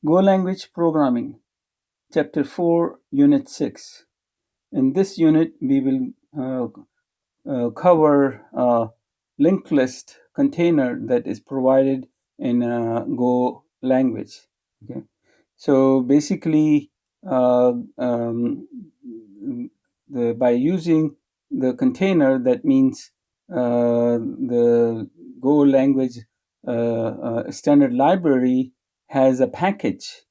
Go Language Programming, Chapter 4, Unit 6. In this unit, we will cover a linked list container that is provided in Go language. Okay, so basically, by using the container, that means the Go language standard library has a package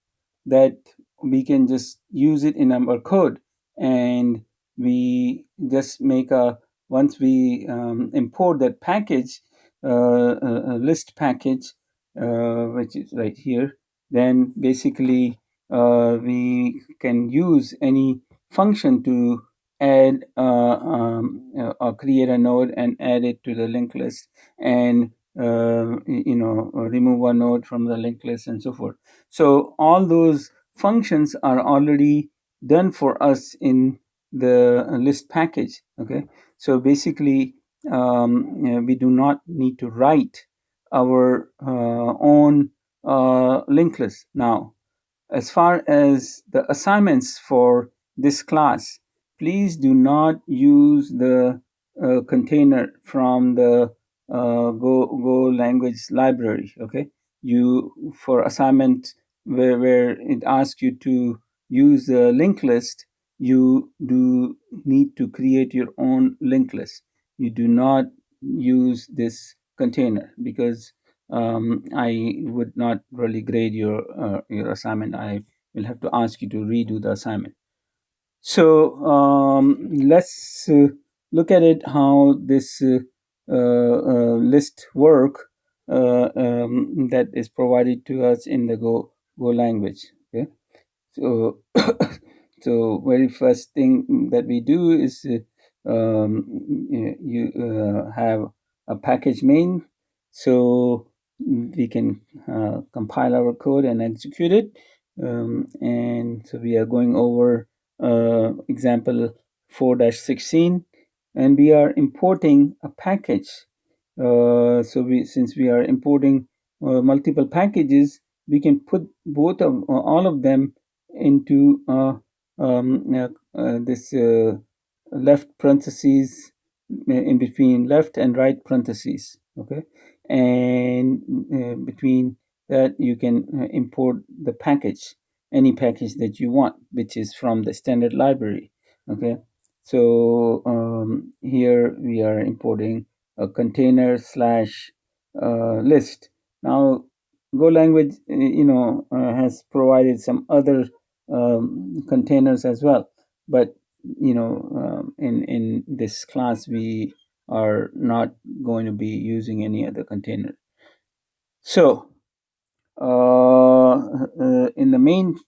that we can just use it in our code, and we just make a once we import that package, a list package, which is right here, then basically we can use any function to add or create a node and add it to the linked list, and remove a node from the linked list and so forth. So all those functions are already done for us in the list package. Okay, so basically we do not need to write our own linked list. Now, as far as the assignments for this class, please do not use the container from the Go language library. Okay, you for assignment where it asks you to use the linked list, you do need to create your own linked list. You do not use this container, because I would not really grade your assignment. I will have to ask you to redo the assignment. So let's look at it how this list work that is provided to us in the Go language. Okay, so so very first thing that we do is you have a package main, so we can compile our code and execute it. And so we are going over example 4-16, and we are importing a package. Since we are importing multiple packages, we can put all of them into this left parentheses, in between left and right parentheses. Okay, and between that you can import the package, any package that you want, which is from the standard library. Okay, so here we are importing a container slash list. Now, Go language has provided some other containers as well, but in this class we are not going to be using any other container. So in the main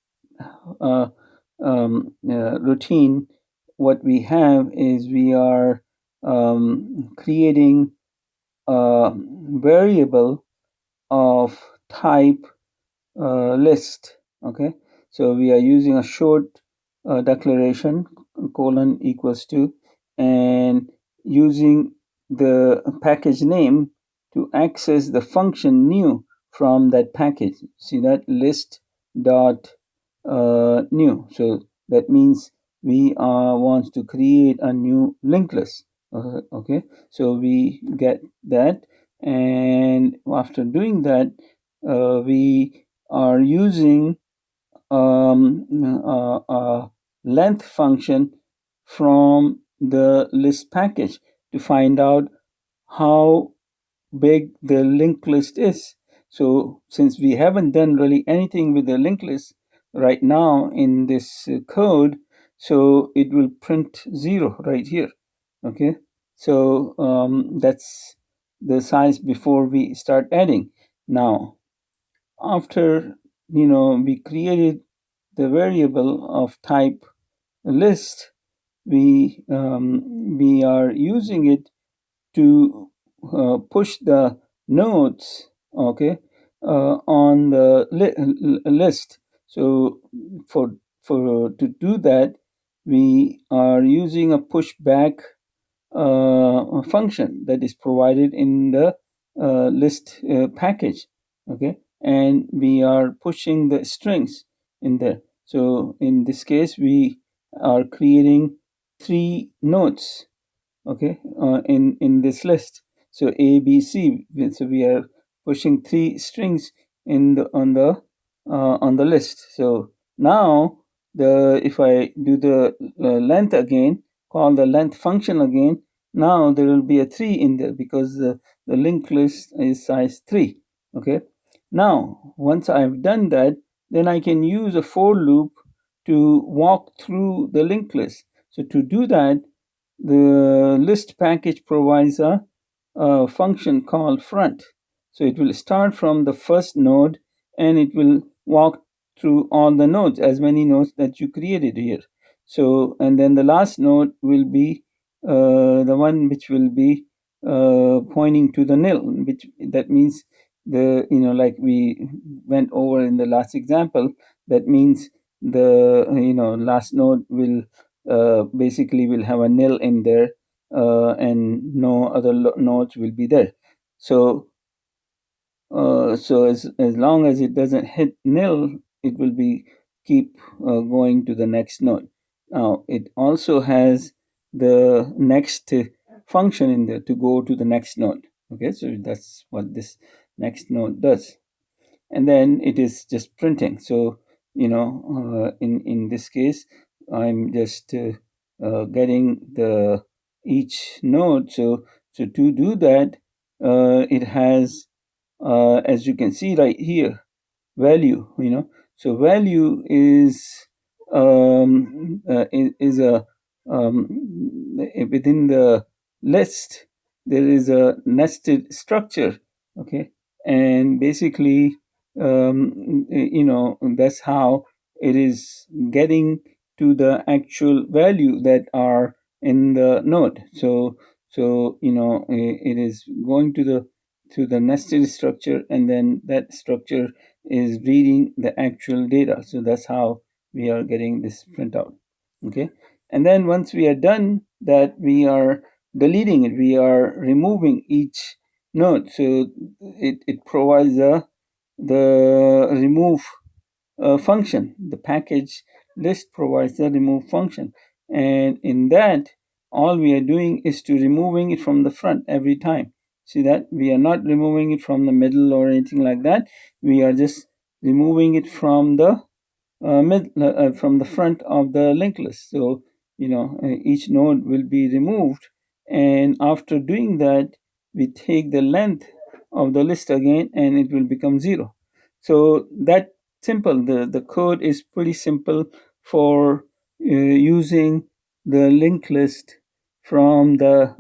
routine, what we have is we are creating a variable of type list. Okay, so we are using a short declaration, colon equals to, and using the package name to access the function new from that package. See that, list dot new. So that means we want to create a new linked list. Okay, so we get that, and after doing that, we are using a length function from the list package to find out how big the linked list is. So since we haven't done really anything with the linked list right now in this code, so it will print 0 right here. Okay, so that's the size before we start adding. Now, after we created the variable of type list, we are using it to push the nodes, okay, on the list. So to do that, we are using a pushback function that is provided in the list package. Okay, and we are pushing the strings in there. So in this case, we are creating three nodes, okay, in this list. So A, B, C. So we are pushing three strings in the on the list. So now the if I do the length again, call the length function again. Now there will be a three in there because the linked list is size three. Okay. Now once I've done that, then I can use a for loop to walk through the linked list. So to do that, the list package provides a function called front. So it will start from the first node and it will walk through all the nodes, as many nodes that you created here. So, and then the last node will be the one which will be pointing to the nil, which that means like we went over in the last example, that means the last node will basically will have a nil in there, and no other nodes will be there. So as long as it doesn't hit nil, it will be keep going to the next node. Now it also has the next function in there to go to the next node. Okay, so that's what this next node does, and then it is just printing. So in this case, I'm just getting the each node. So to do that, it has, as you can see right here, value. So value is a um, within the list there is a nested structure. Okay, and basically, that's how it is getting to the actual value that are in the node. So it is going to the nested structure, and then that structure is reading the actual data. So that's how we are getting this printout. Okay, and then once we are done that, we are deleting it, we are removing each node. So it provides the remove function. The package list provides the remove function, and in that, all we are doing is to removing it from the front every time. See that we are not removing it from the middle or anything like that. We are just removing it from the from the front of the linked list. So each node will be removed, and after doing that, we take the length of the list again, and it will become zero. So that simple. The code is pretty simple for using the linked list from the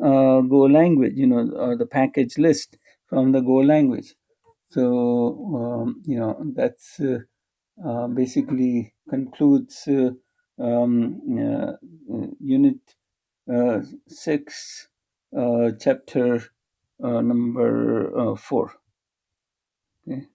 Go language, or the package list from the Go language. So that's basically concludes unit 6, chapter number 4. Okay.